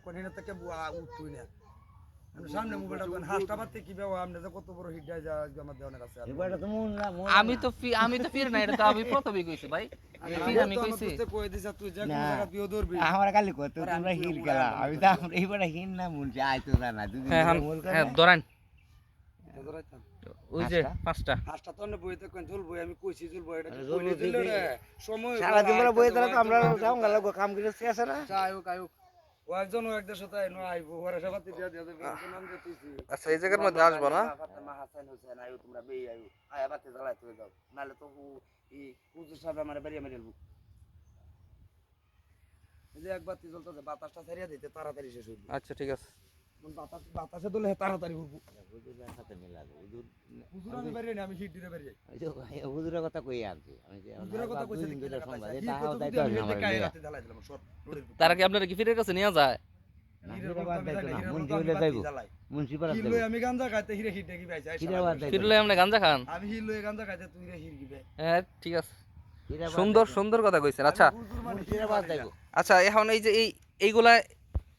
কোনটা থেকে উঠতুই না সামনে মোবাইলটা কোন হাসটা পাতে কি বাবা আপনি যে কত বড় হিট যা আমার দেওয়ার কাছে এবারে তো মন না আমি তো ফির না এটা তো আমি প্রথমেই কইছি ভাই আমি কইছি তুই কই দিছ তুই যে কোন জায়গা দিও দৌড়বি আমার খালি কত তোমরা হিল খেলা আমি তো এইবারে হিল না মুনছি আইতো জানা দুদিন হ্যাঁ ধরেন ধরাইতাম ওই যে পাঁচটা হাসটা তো না বইতে কোন ঝুলবো আমি কইছি ঝুলবো এটা কইলে দিল রে সময় সারা দিন বলে বইতে তো আমরা যাও গেল কাম করে শেষ না কায়ুক ও একজন ও একদের সাথে নো আইবো ওরা সবাই দিয়া দিয়া দেবে নাম দিতেছি আচ্ছা এই জায়গার মধ্যে আসবো না ফাতেমা হাসান হোসেন আইও তোমরা বেই আইও আয়া বাতে জ্বালাই তুই যাও নালে তো ই হুজুর সাহেব আমারে বাড়ি মেরেলবো এই যে একবার তি জ্বলতে বাতাসটা ছাড়িয়া দিতে তাড়াতাড়ি শেষ হইবে আচ্ছা ঠিক আছে বাতাসে দলে তাড়াতাড়ি উঠবো হুজুরের সাথে মিলাবো হুজুর আমি বাড়ি না আমি হিট দিতে পারি হুজুরের কথা কই আনছি আমি যে হুজুরের কথা কইছে দুদিন ধরে সংবাদ এটা এটা হাও দাইতো না আমার কাই রাতে জ্বালাই দিলাম শর্ট তারা কি আপনারা কি ফিরের কাছে নিয়ে যায় আমি গাঞ্জা খাইতে হিরে হিট দেখি পাইছি ফিরলে আমরা গাঞ্জা খান আমি হিল লয়ে গাঞ্জা খাইতে তুই রে হির দিবে হ্যাঁ ঠিক আছে সুন্দর সুন্দর কথা কইছেন আচ্ছা আচ্ছা এখন এই যে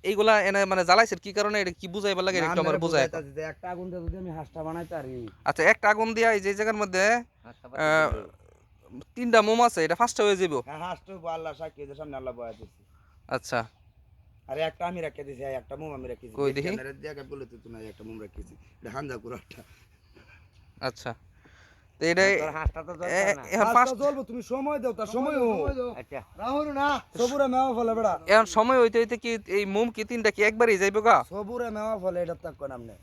এইগুলা এনে মানে জ্বালাইছেন কি কারণে এটা কি বুঝাইবার লাগে একটু আমার বুঝাই একটা আগুন দিয়ে যদি আমি হাঁসটা বানাইতে পারি আচ্ছা একটা আগুন দিয়া এই যে জায়গার মধ্যে তিনটা মোম আছে এটা ফার্স্ট হয়ে যাবো হ্যাঁ হাঁসটা আল্লাহ সাক্ষী এর সামনে আল্লাহ বয়া দিছি আচ্ছা আরে একটা আমি রেখে দিছি একটা মোম আমি রেখেছি কই দেখি জায়গা বলে তুই না একটা মোম রেখেছি এটা হান্দা কুরাটা আচ্ছা তো এটা হাঁসটা তো এখন ফার্স্ট চলবো তুমি সময় দাও তার সময় আচ্ছা রাহুল না সবুরে মেওয়া ফলে বেড়া এখন সময় হইতে হইতে কি এই মোম কি তিনটা কি একবারই যাইবো গা সবুরে মেওয়া ফলে এটা তাক কোন আমনে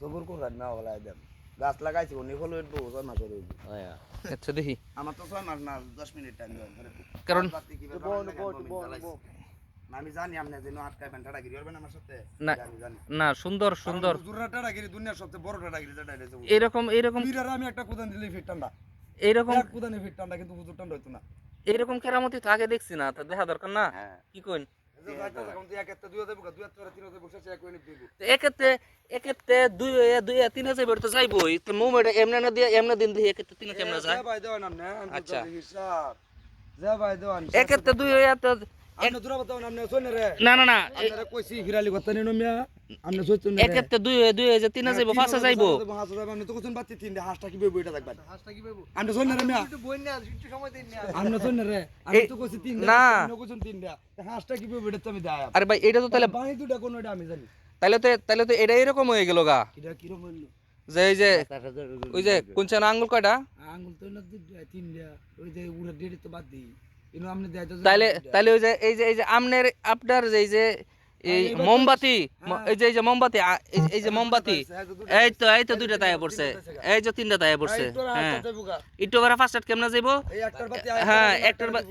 সবুর কোন মেওয়া ফলে দেন গাছ লাগাইছি উনি ফল উঠবো 6 মাস হইবো আচ্ছা দেখি আমার তো 6 মাস না 10 মিনিট টাইম দাও কারণ আমি জানি আপনি যে নো আটকায় ঠাড়াগিরি করবেন আমার সাথে না আমি জানি না সুন্দর সুন্দর হুজুররা ঠাড়াগিরি দুনিয়ার সবচেয়ে বড় ঠাড়াগিরি যেটা এটা এরকম পীরের আমি একটা কুদান দিলে ফিট ঠান্ডা এরকম এক কুদানে ফিট ঠান্ডা কিন্তু হুজুর ঠান্ডা হইতো না এরকম কেরামতি তো আগে দেখছি না তা দেখা দরকার না কি কইন একেতে দুই তিন হাজার বের তো যাইবই তো মোম এটা এমনে না দিয়ে এমনে দিন দিয়ে একেতে তিন কেমনে যায় আচ্ছা একেতে দুই তো না না না একেতে দুই যে তিন যাইবো পাঁচা যাইবো না আরে ভাই এটা তো তাহলে তাহলে তো এটা এরকম হয়ে গেল গা যে এই যে ওই যে কোনছেন আঙ্গুল কয়টা আঙ্গুল তো না তিনটা ওই যে উড়া ডেড়ে তো বাদ দিই তাহলে ওই যে এই যে আপনার যে এই মোমবাতি এই যে মোমবাতি এই যে মোমবাতি এই তো দুইটা তাই পড়ছে এই যে তিনটা তাই পড়ছে হ্যাঁ একটু করে ফার্স্ট কেমনে যাইবো হ্যাঁ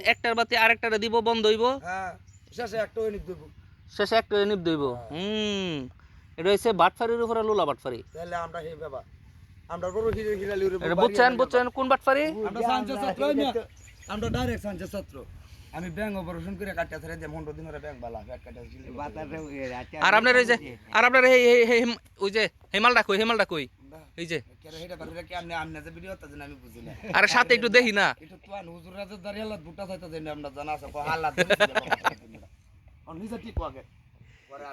একটার বাতি আরেকটারে দিব বন্ধ হইব শেষে একটা নিব দইব এটা হইছে বাটফারির উপরে লোলা বাটফারি তাহলে আমরা হে বাবা আমরা বড় হিরালির উপরে বুঝছেন কোন বাটফারি আমরা সানচেস ছাত্র আমরা ডাইরেক্ট সানচেস ছাত্র আমি ব্যাংক অপারেশন করে কাটতে ধরে যে 15 দিন ধরে ব্যাংক বালা ব্যাংক কাটা ছিল আর আপনার ওই যে হেমালটা কই এই যে কেরে হেটা বারে কি আমনে যে ভিডিও তা আমি বুঝি না আরে সাথে একটু দেখি না এটা তো হুজুর রাজা দাঁড়িয়ে বুটা চাইতা দেন আমরা জানা আছে হাল্লা অন নিজে ঠিক আগে পরে